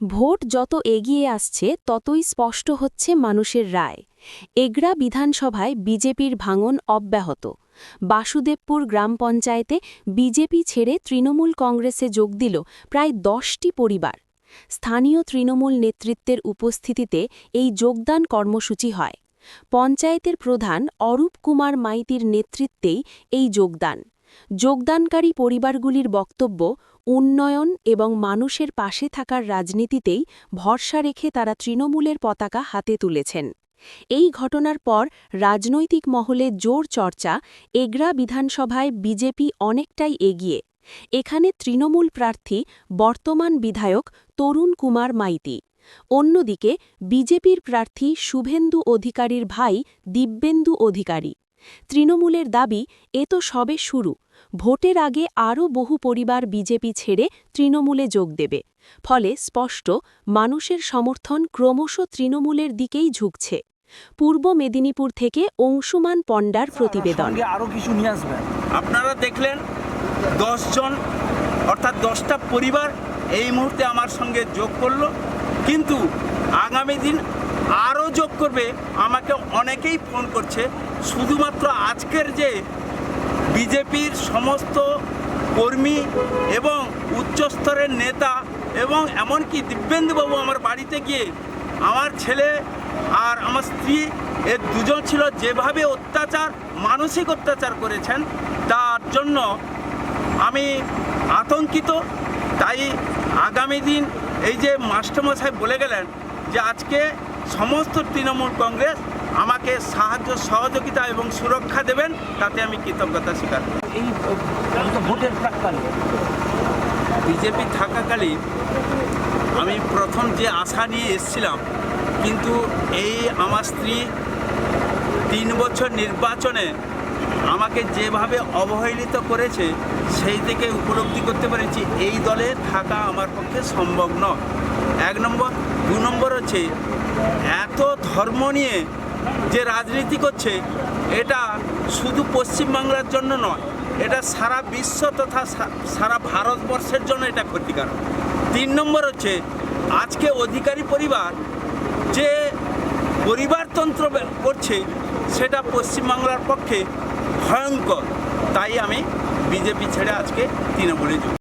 Vote যত এগিয়ে আসছে ততই স্পষ্ট হচ্ছে মানুষের রায়। এগরা বিধানসভায় বিজেপির ভাঙন অব্যাহত। বাসুদেবপুর গ্রাম পঞ্চায়েতে বিজেপি ছেড়ে তৃণমূল কংগ্রেসে যোগ দিল প্রায় 10টি পরিবার। স্থানীয় তৃণমূল নেতৃত্বের উপস্থিতিতে এই যোগদান কর্মসূচি হয়। পঞ্চায়েতের প্রধান অরূপ কুমার মাইতির নেতৃত্বেই এই যোগদানকারী পরিবারগুলির বক্তব্য, উন্নয়ন এবং মানুষের পাশে থাকার রাজনীতিতেই ভরসা রেখে তারা তৃণমূলের পতাকা হাতে তুলেছেন। এই ঘটনার পর রাজনৈতিক মহলে জোর চর্চা, এগরা বিধানসভায় বিজেপি অনেকটাই এগিয়ে। এখানে তৃণমূল প্রার্থী বর্তমান বিধায়ক তরুণ কুমার মাইতি। অন্যদিকে বিজেপির প্রার্থী শুভেন্দু অধিকারীর ভাই দিব্যেন্দু অধিকারী। তৃণমূলের দাবি, এ তো সবে শুরু, ভোটের আগে আরও বহু পরিবার বিজেপি ছেড়ে তৃণমূলে যোগ দেবে। ফলে স্পষ্ট, মানুষের সমর্থন ক্রমশ তৃণমূলের দিকেই ঝুঁকছে। পূর্ব মেদিনীপুর থেকে অংশুমান পণ্ডার প্রতিবেদন। আরও কিছু নিয়ে আসবেন। আপনারা দেখলেন 10 জন অর্থাৎ 10টা পরিবার এই মুহূর্তে আমার সঙ্গে যোগ করলো, কিন্তু আগামী দিন আরও যোগ করবে। আমাকে অনেকেই ফোন করছে। শুধুমাত্র আজকের যে বিজেপির সমস্ত কর্মী এবং উচ্চস্তরের নেতা এবং এমনকি দিব্যেন্দুবাবু আমার বাড়িতে গিয়ে আমার ছেলে আর আমার স্ত্রী এর দুজন ছিল, যেভাবে অত্যাচার, মানসিক অত্যাচার করেছেন, তার জন্য আমি আতঙ্কিত। তাই আগামী দিন এই যে মাস্টারমশাই বলে গেলেন যে আজকে সমস্ত তৃণমূল কংগ্রেস আমাকে সাহায্য সহযোগিতা এবং সুরক্ষা দেবেন, তাতে আমি কৃতজ্ঞতা স্বীকার করি। এই ভোটের প্রাক্কালে বিজেপি থাকাকালীন আমি প্রথম যে আশা নিয়ে এসেছিলাম, কিন্তু এই আমার স্ত্রী 3 বছর নির্বাচনে আমাকে যেভাবে অবহেলিত করেছে, সেই থেকে উপলব্ধি করতে পেরেছি এই দলে থাকা আমার পক্ষে সম্ভব নয়। 1 নম্বর। 2 নম্বর হচ্ছে, এত ধর্ম নিয়ে যে রাজনীতি করছে, এটা শুধু পশ্চিমবাংলার জন্য নয়, এটা সারা বিশ্ব তথা সারা ভারতবর্ষের জন্য এটা ক্ষতিকারক। 3 নম্বর হচ্ছে, আজকে অধিকারী পরিবার যে পরিবারতন্ত্র করছে, সেটা পশ্চিমবাংলার পক্ষে ভয়ঙ্কর। তাই আমি বিজেপি ছেড়ে আজকে তৃণমূলে যোগ।